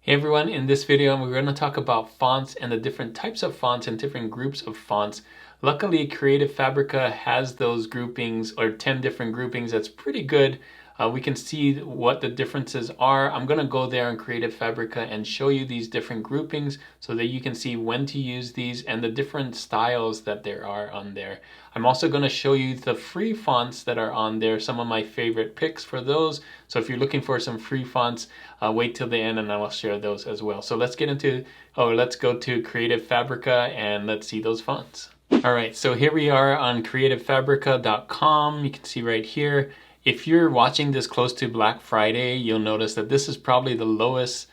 Hey everyone, in this video we're going to talk about fonts and the different types of fonts and different groups of fonts. Luckily, Creative Fabrica has those groupings, or 10 different groupings. That's pretty good. We can see what the differences are. I'm going to go there in Creative Fabrica and show you these different groupings so that you can see when to use these and the different styles that there are on there. I'm also going to show you the free fonts that are on there, some of my favorite picks for those. So if you're looking for some free fonts, wait till the end and I will share those as well. So let's go to Creative Fabrica and let's see those fonts. All right, so here we are on creativefabrica.com. You can see right here. If you're watching this close to Black Friday, you'll notice that this is probably the lowest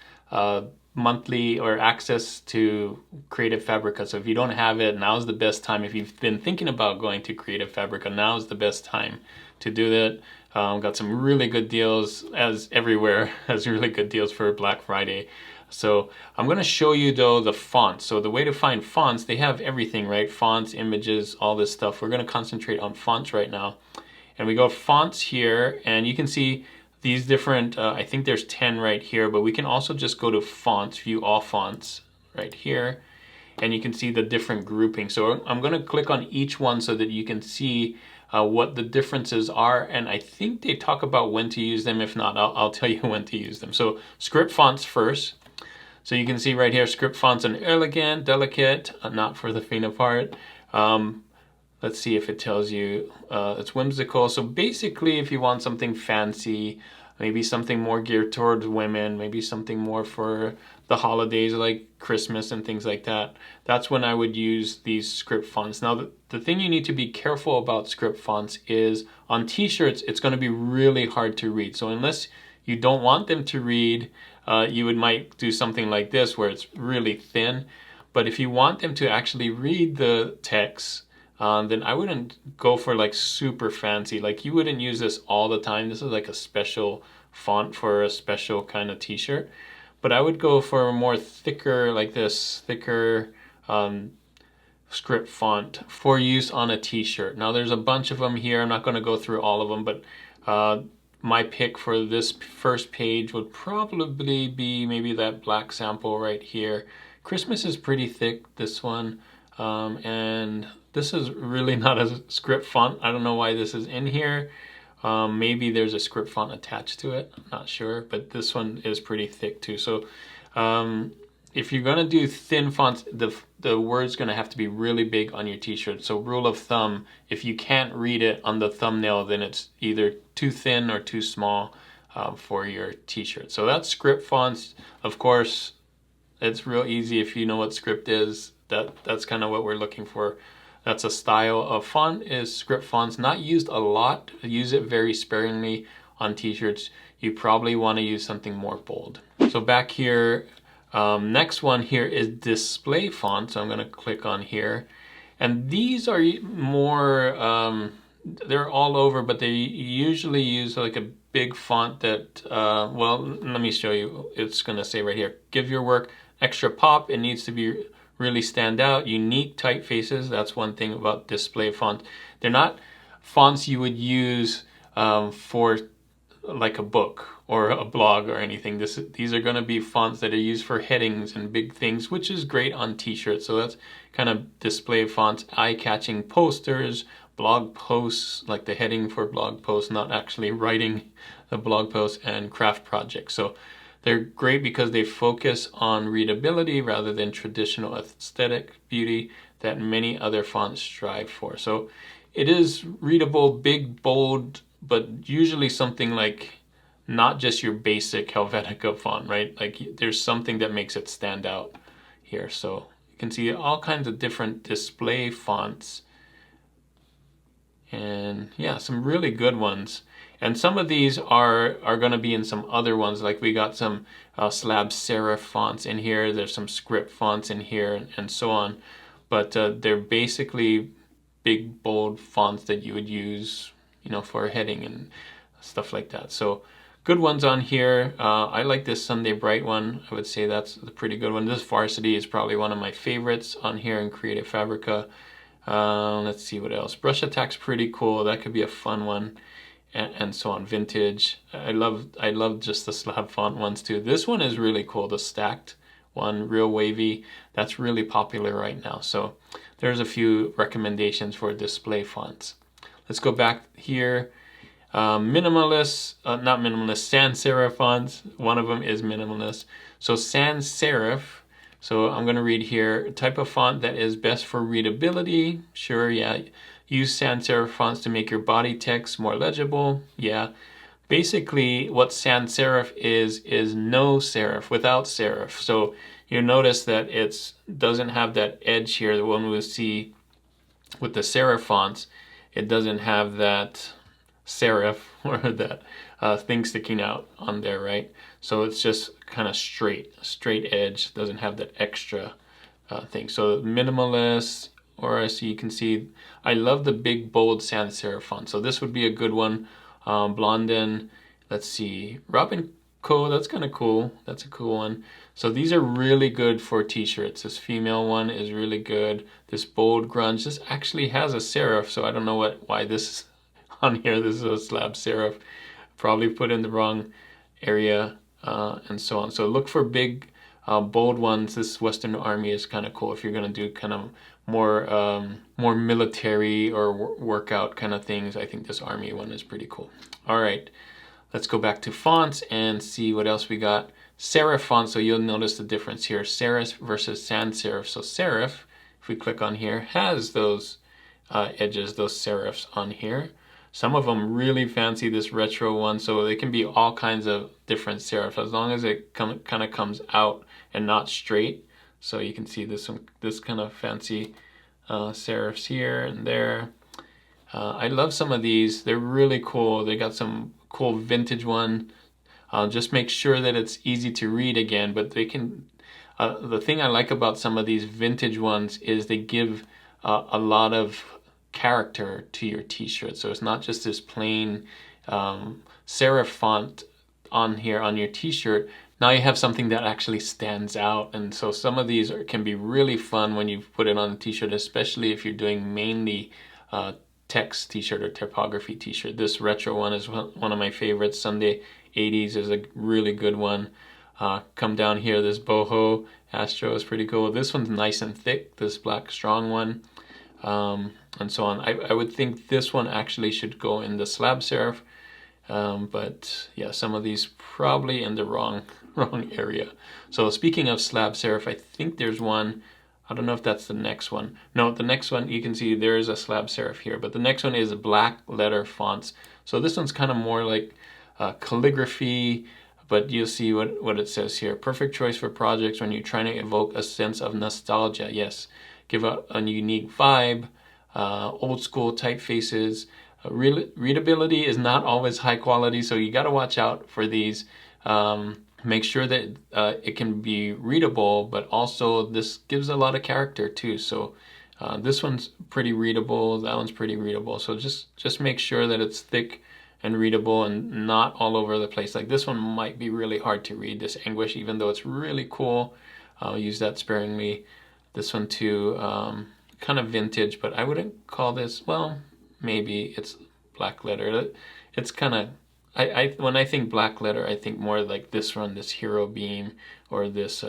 monthly or access to Creative Fabrica. So if you don't have it, now's the best time. If you've been thinking about going to Creative Fabrica, now's the best time to do that. Got some really good deals, as everywhere has really good deals for Black Friday. So I'm going to show you though the fonts. So the way to find fonts, they have everything, right? Fonts, images, all this stuff. We're going to concentrate on fonts right now. And we go fonts here, and you can see these different, I think there's 10 right here, but we can also just go to fonts, view all fonts right here, and you can see the different groupings. So I'm going to click on each one so that you can see what the differences are, and I think they talk about when to use them. If not, I'll tell you when to use them. So script fonts first. So you can see right here, script fonts and elegant, delicate, not for the faint of heart. Let's see if it tells you it's whimsical. So basically, if you want something fancy, maybe something more geared towards women, maybe something more for the holidays like Christmas and things like that, that's when I would use these script fonts. Now, the thing you need to be careful about script fonts is on t-shirts, it's going to be really hard to read. So unless you don't want them to read, you might do something like this where it's really thin. But if you want them to actually read the text, then I wouldn't go for like super fancy. Like you wouldn't use this all the time. This is like a special font for a special kind of t-shirt. But I would go for a more thicker, like this, thicker script font for use on a t-shirt. Now there's a bunch of them here. I'm not going to go through all of them, but my pick for this first page would probably be maybe that black sample right here. Christmas is pretty thick, this one. And this is really not a script font. I don't know why this is in here. Maybe there's a script font attached to it. I'm not sure, but this one is pretty thick too. So if you're gonna do thin fonts, the word's gonna have to be really big on your t-shirt. So rule of thumb, if you can't read it on the thumbnail, then it's either too thin or too small for your t-shirt. So that's script fonts. Of course, it's real easy if you know what script is. That's kind of what we're looking for. That's a style of font, is script fonts. Not used a lot. Use it very sparingly on t-shirts. You probably want to use something more bold. So back here, next one here is display font. So I'm going to click on here. And these are more, they're all over, but they usually use like a big font that, well, let me show you. It's going to say right here, give your work extra pop. It needs to be really stand out. Unique typefaces, that's one thing about display font. They're not fonts you would use for like a book or a blog or anything. These are going to be fonts that are used for headings and big things, which is great on t-shirts. So that's kind of display fonts, eye-catching posters, blog posts, like the heading for blog posts, not actually writing the blog post, and craft projects. So they're great because they focus on readability rather than traditional aesthetic beauty that many other fonts strive for. So it is readable, big, bold, but usually something like not just your basic Helvetica font, right? Like there's something that makes it stand out here. So you can see all kinds of different display fonts. And yeah, some really good ones. And some of these are going to be in some other ones. Like we got some Slabsah fonts in here. There's some script fonts in here and so on. But they're basically big, bold fonts that you would use, you know, for heading and stuff like that. So good ones on here. I like this Sunday Bright one. I would say that's a pretty good one. This Varsity is probably one of my favorites on here in Creative Fabrica. Let's see what else. Brush Attack's pretty cool. That could be a fun one. and so on. Vintage. I love just the slab font ones too. This one is really cool, the stacked one, real wavy. That's really popular right now. So there's a few recommendations for display fonts. Let's go back here. Minimalist, not minimalist, sans serif fonts. One of them is minimalist. So sans serif. So I'm going to read here, type of font that is best for readability. Sure, yeah. Use sans serif fonts to make your body text more legible. Yeah. Basically, what sans serif is no serif, without serif. So you notice that it doesn't have that edge here, the one we see with the serif fonts. It doesn't have that serif or that thing sticking out on there, right? So it's just kind of straight edge, doesn't have that extra thing. So minimalist, or as you can see, I love the big bold sans serif font. So this would be a good one. Blondin, let's see, Robin Co, that's kind of cool. That's a cool one. So these are really good for t-shirts. This female one is really good. This bold grunge, this actually has a serif, so I don't know why this is on here. This is a slab serif, probably put in the wrong area, and so on. So look for big, bold ones. This Western Army is kind of cool if you're gonna do kind of more military or workout kind of things. I think this Army one is pretty cool. All right, let's go back to fonts and see what else we got. Serif fonts, so you'll notice the difference here. Serif versus sans serif. So serif, if we click on here, has those edges, those serifs on here. Some of them really fancy this retro one, so they can be all kinds of different serifs as long as it kind of comes out and not straight. So you can see this kind of fancy serifs here and there. I love some of these. They're really cool. They got some cool vintage one. Just make sure that it's easy to read again, but they can. The thing I like about some of these vintage ones is they give a lot of character to your t-shirt. So it's not just this plain serif font on here on your t-shirt. Now you have something that actually stands out. And so some of these can be really fun when you put it on a t-shirt, especially if you're doing mainly text t-shirt or typography t-shirt. This retro one is one of my favorites. Sunday 80s is a really good one. Come down here, this boho Astro is pretty cool. This one's nice and thick, this black strong one, and so on. I would think this one actually should go in the slab serif, but yeah, some of these probably in the wrong area. So speaking of slab serif, I think there's one. I don't know if that's the next one. No, the next one, you can see there is a slab serif here, but the next one is black letter fonts. So this one's kind of more like calligraphy, but you'll see what it says here. Perfect choice for projects when you're trying to evoke a sense of nostalgia. Yes, give a unique vibe, old school typefaces. Readability is not always high quality, so you got to watch out for these. Make sure that it can be readable, but also this gives a lot of character too. So this one's pretty readable, that one's pretty readable. So just make sure that it's thick and readable and not all over the place. Like this one might be really hard to read, this Anguish, even though it's really cool. I'll use that sparingly. This one too, kind of vintage, but I wouldn't call this, well, maybe it's black letter. It's kind of, when I think black letter, I think more like this one, this Hero Beam, or this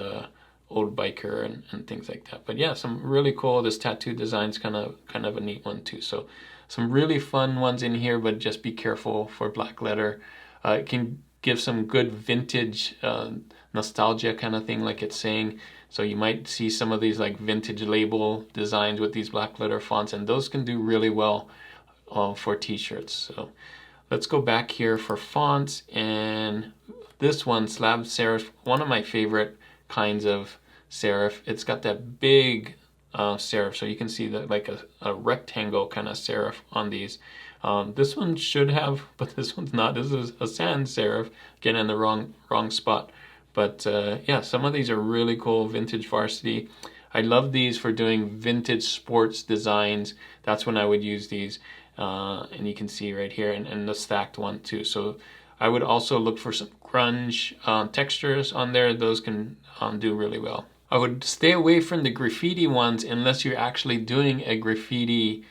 old biker and things like that. But yeah, some really cool. This tattoo design's kind of a neat one too. So some really fun ones in here, but just be careful for black letter. It can give some good vintage nostalgia kind of thing, like it's saying. So you might see some of these like vintage label designs with these black letter fonts, and those can do really well for t-shirts. So let's go back here for fonts, and this one, slab serif, one of my favorite kinds of serif. It's got that big serif, so you can see that like a rectangle kind of serif on these. This one should have, but this one's not. This is a sans serif, again in the wrong spot. But yeah, some of these are really cool. Vintage Varsity. I love these for doing vintage sports designs. That's when I would use these. And you can see right here, and the stacked one too. So I would also look for some grunge textures on there. Those can do really well. I would stay away from the graffiti ones unless you're actually doing a graffiti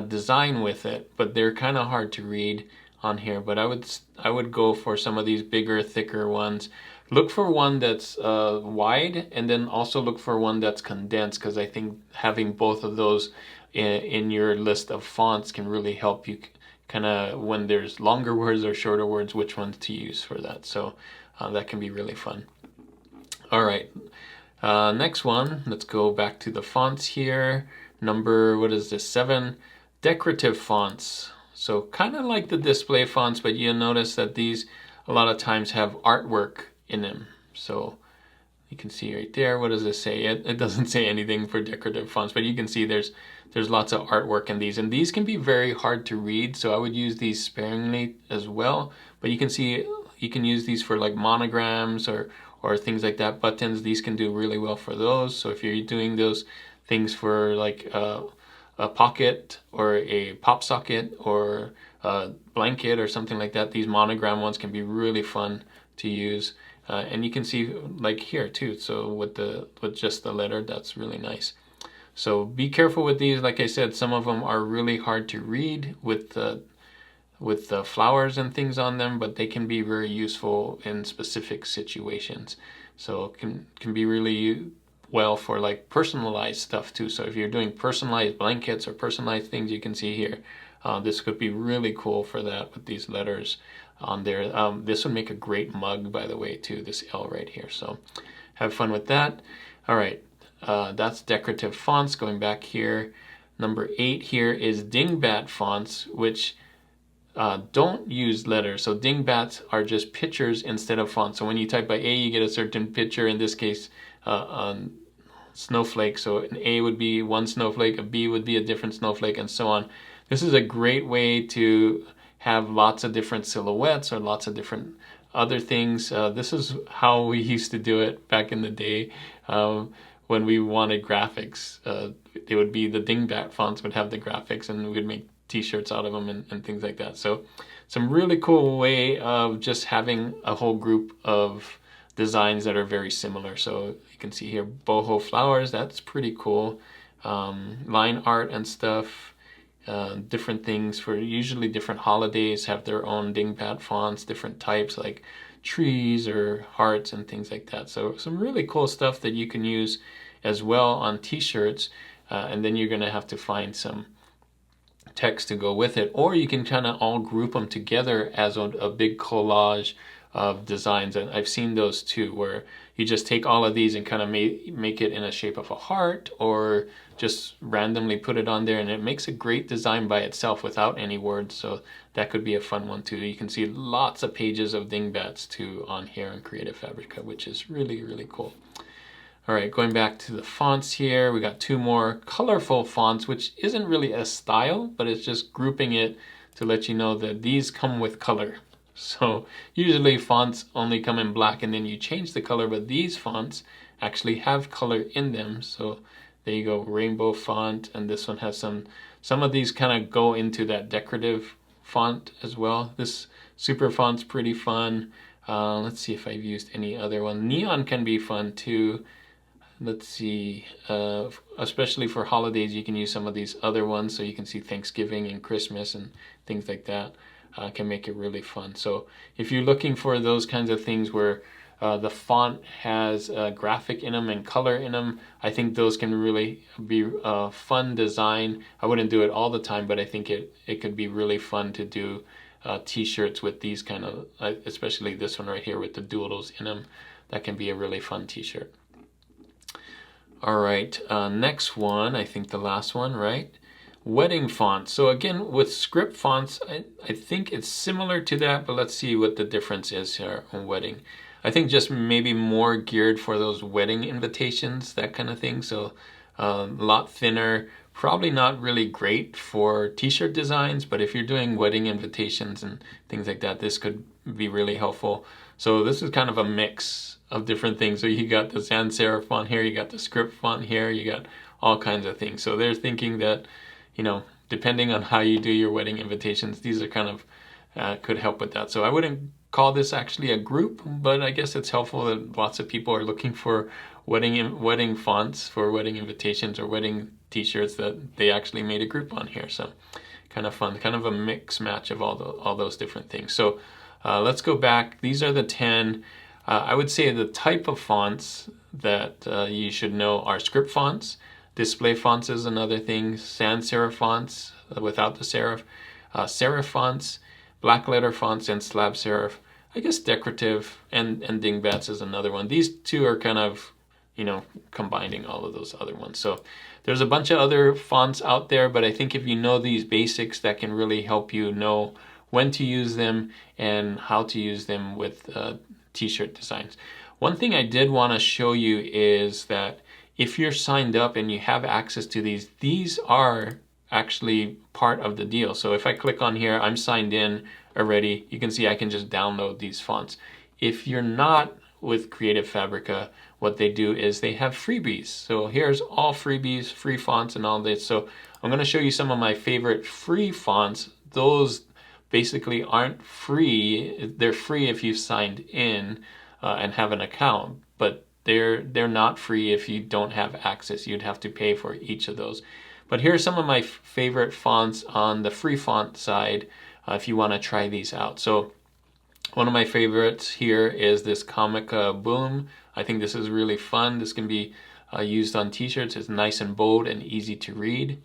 design with it, but they're kind of hard to read on here, but I would go for some of these bigger, thicker ones. Look for one that's wide, and then also look for one that's condensed, because I think having both of those in your list of fonts can really help you kind of, when there's longer words or shorter words, which ones to use for that. So that can be really fun. All right, next one, let's go back to the fonts here. Number, what is this, 7, decorative fonts. So kind of like the display fonts, but you'll notice that these a lot of times have artwork in them. So you can see right there, what does this say? It doesn't say anything for decorative fonts, but you can see there's lots of artwork in these, and these can be very hard to read, so I would use these sparingly as well. But you can see you can use these for like monograms or things like that, buttons. These can do really well for those. So if you're doing those things for like a pocket or a pop socket or a blanket or something like that, these monogram ones can be really fun to use. And you can see like here too, so with just the letter, that's really nice. So be careful with these. Like I said, some of them are really hard to read with the flowers and things on them, but they can be very useful in specific situations. So it can be really well for like personalized stuff too. So if you're doing personalized blankets or personalized things, you can see here, this could be really cool for that with these letters on there. This would make a great mug, by the way, too, this L right here. So have fun with that. All right, that's decorative fonts. Going back here, number 8 here is Dingbat fonts, which don't use letters. So dingbats are just pictures instead of fonts. So when you type by A, you get a certain picture, in this case, snowflake. So an A would be one snowflake, a B would be a different snowflake, and so on. This is a great way to have lots of different silhouettes or lots of different other things. This is how we used to do it back in the day when we wanted graphics. They would be the Dingbat fonts would have the graphics, and we'd make t-shirts out of them and things like that. So some really cool way of just having a whole group of designs that are very similar. So you can see here boho flowers, that's pretty cool. Line art and stuff, different things for usually different holidays have their own Dingbat fonts, different types like trees or hearts and things like that. So some really cool stuff that you can use as well on t-shirts, and then you're going to have to find some text to go with it, or you can kind of all group them together as a big collage of designs. And I've seen those too, where you just take all of these and kind of make it in a shape of a heart, or just randomly put it on there, and it makes a great design by itself without any words. So that could be a fun one too. You can see lots of pages of dingbats too on here in Creative Fabrica, which is really, really cool. All right, going back to the fonts here, we got 2 more colorful fonts, which isn't really a style, but it's just grouping it to let you know that these come with color. So usually fonts only come in black and then you change the color, but these fonts actually have color in them. So there you go, rainbow font, and this one has some of these kind of go into that decorative font as well. This super font's pretty fun. Let's see if I've used any other one. Neon can be fun too. Let's see, especially for holidays, you can use some of these other ones. So you can see Thanksgiving and Christmas and things like that can make it really fun. So if you're looking for those kinds of things where the font has graphic in them and color in them, I think those can really be a fun design. I wouldn't do it all the time, but I think it could be really fun to do t-shirts with these kind of, especially this one right here with the doodles in them. That can be a really fun t-shirt. All right, next one, I think the last one, right? Wedding fonts. So again, with script fonts, I think it's similar to that, but let's see what the difference is here on wedding. I think just maybe more geared for those wedding invitations, that kind of thing. So a lot thinner, probably not really great for t-shirt designs, but if you're doing wedding invitations and things like that, this could be really helpful. So this is kind of a mix of different things. So you got the sans serif font here, you got the script font here, you got all kinds of things. So they're thinking that, you know, depending on how you do your wedding invitations, these are kind of could help with that. So I wouldn't call this actually a group, but I guess it's helpful that lots of people are looking for wedding fonts for wedding invitations or wedding t-shirts, that they actually made a group on here. So kind of fun, kind of a mix match of all those different things. So let's go back. These are the 10. I would say the type of fonts that you should know are script fonts. Display fonts is another thing. Sans serif fonts without the serif. Serif fonts, black letter fonts, and slab serif. I guess decorative and dingbats is another one. These two are kind of, you know, combining all of those other ones. So there's a bunch of other fonts out there, but I think if you know these basics, that can really help you know when to use them and how to use them with t-shirt designs. One thing I did want to show you is that if you're signed up and you have access to these are actually part of the deal. So if I click on here, I'm signed in already. You can see I can just download these fonts. If you're not with Creative Fabrica, what they do is they have freebies. So here's all freebies, free fonts and all this. So I'm going to show you some of my favorite free fonts. Those basically aren't free. They're free if you've signed in and have an account, but they're not free if you don't have access. You'd have to pay for each of those. But here are some of my favorite fonts on the free font side if you want to try these out. So one of my favorites here is this Comica Boom. I think this is really fun. This can be used on t-shirts. It's nice and bold and easy to read.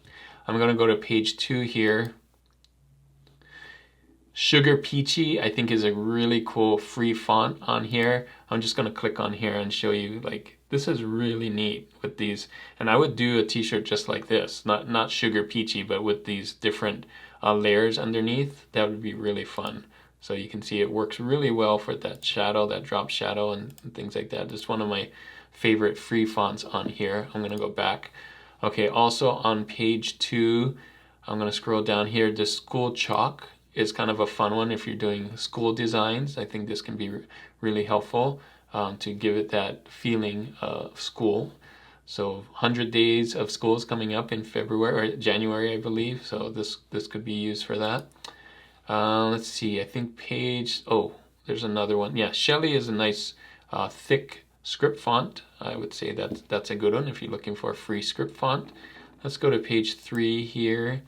I'm going to go to page 2 here. Sugar Peachy, I think, is a really cool free font on here. I'm just going to click on here and show you, like, this is really neat with these. And I would do a t-shirt just like this, not Sugar Peachy, but with these different layers underneath. That would be really fun. So you can see it works really well for that shadow, that drop shadow and things like that. Just one of my favorite free fonts on here. I'm going to go back. Okay, also on page 2, I'm going to scroll down here. The School Chalk is kind of a fun one if you're doing school designs. I think this can be really helpful to give it that feeling of school. So 100 days of school is coming up in February or January, I believe. So this could be used for that. Let's see, I think there's another one. Yeah, Shelly is a nice thick script font. I would say that's a good one if you're looking for a free script font. Let's go to page 3 here.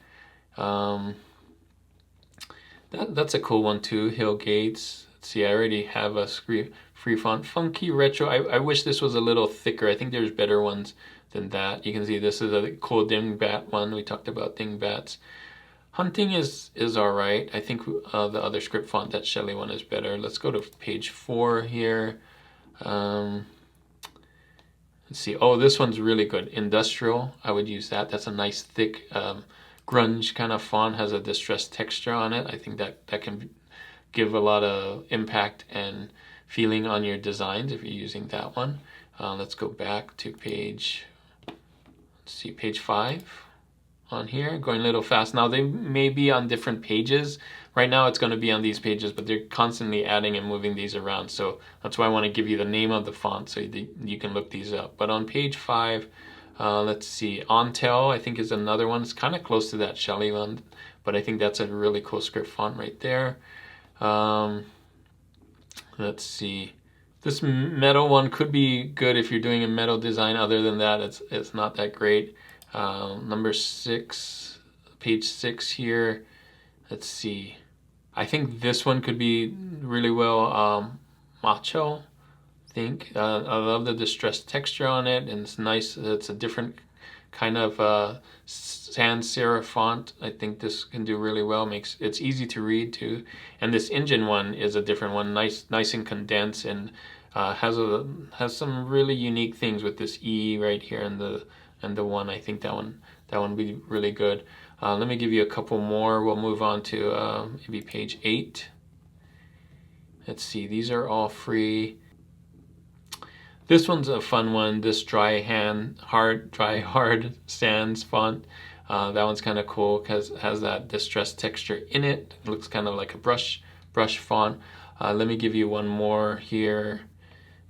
That's a cool one too, Hill Gates. Let's see, I already have a free font. Funky Retro, I wish this was a little thicker. I think there's better ones than that. You can see this is a cool Dingbat one. We talked about Dingbats. Hunting is all right. I think the other script font, that Shelly one, is better. Let's go to page 4 here. Let's see. Oh, this one's really good. Industrial, I would use that. That's a nice thick grunge kind of font, has a distressed texture on it. I think that can give a lot of impact and feeling on your designs if you're using that one. Let's go back to page 5 on here, going a little fast. Now they may be on different pages. Right now it's going to be on these pages, but they're constantly adding and moving these around. So that's why I want to give you the name of the font so you can look these up. But on page 5, let's see, Ontel I think is another one. It's kind of close to that Shelly one, but I think that's a really cool script font right there. Let's see, this metal one could be good if you're doing a metal design. Other than that, it's not that great. Number 6, page 6 here. Let's see, I think this one could be really well. Macho, I think. I love the distressed texture on it, and it's nice. It's a different kind of sans serif font. I think this can do really well. It's easy to read too. And this engine one is a different one, nice and condensed, and has some really unique things with this E right here and the one. I think that one would be really good. Let me give you a couple more. We'll move on to maybe page 8. Let's see, these are all free. This one's a fun one. This dry hard sans font. That one's kind of cool because it has that distressed texture in it. It looks kind of like a brush font. Let me give you one more here.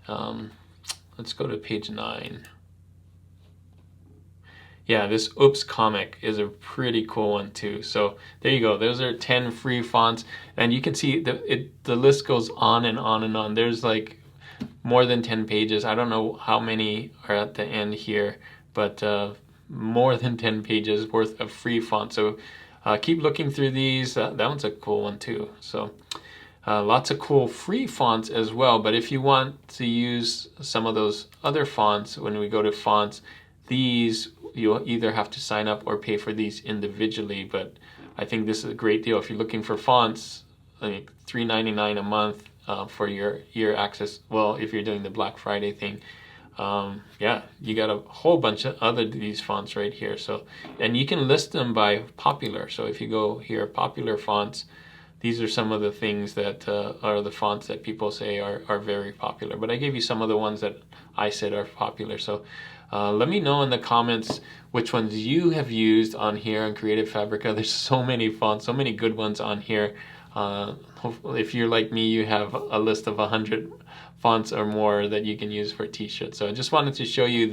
Let's go to page 9. Yeah, this Oops Comic is a pretty cool one too. So there you go. Those are 10 free fonts, and you can see the list goes on and on and on. There's like more than 10 pages. I don't know how many are at the end here, but more than 10 pages worth of free fonts. So keep looking through these. That one's a cool one too. So lots of cool free fonts as well. But if you want to use some of those other fonts, when we go to fonts, these you'll either have to sign up or pay for these individually. But I think this is a great deal if you're looking for fonts. I mean, $3.99 a month for your year access. Well, if you're doing the Black Friday thing. Yeah, you got a whole bunch of other these fonts right here. So, and you can list them by popular. So if you go here, popular fonts, these are some of the things that are the fonts that people say are very popular. But I gave you some of the ones that I said are popular. So let me know in the comments which ones you have used on here on Creative Fabrica. There's so many fonts, so many good ones on here. Hopefully, if you're like me, you have a list of 100 fonts or more that you can use for t-shirts. So I just wanted to show you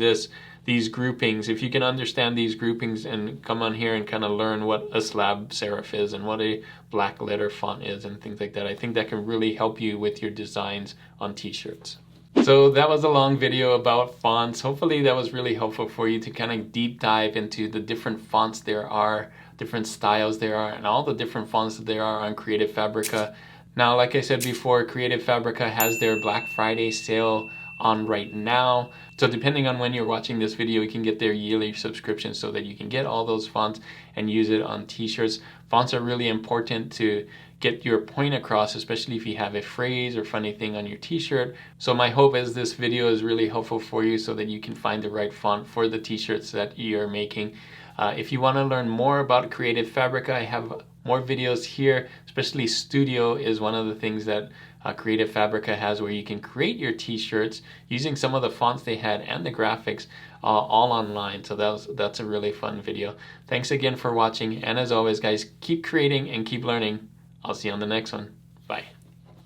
these groupings. If you can understand these groupings and come on here and kind of learn what a slab serif is and what a black letter font is and things like that, I think that can really help you with your designs on t-shirts. So that was a long video about fonts. Hopefully that was really helpful for you to kind of deep dive into the different fonts there are, different styles there are, and all the different fonts that there are on Creative Fabrica. Now, like I said before, Creative Fabrica has their Black Friday sale on right now. So depending on when you're watching this video, you can get their yearly subscription so that you can get all those fonts and use it on t-shirts. Fonts are really important to get your point across, especially if you have a phrase or funny thing on your t-shirt. So my hope is this video is really helpful for you so that you can find the right font for the t-shirts that you're making. If you want to learn more about Creative Fabrica, I have more videos here, especially Studio is one of the things that Creative Fabrica has, where you can create your t-shirts using some of the fonts they had and the graphics all online. So that's a really fun video. Thanks again for watching, and as always guys, keep creating and keep learning. I'll see you on the next one. Bye.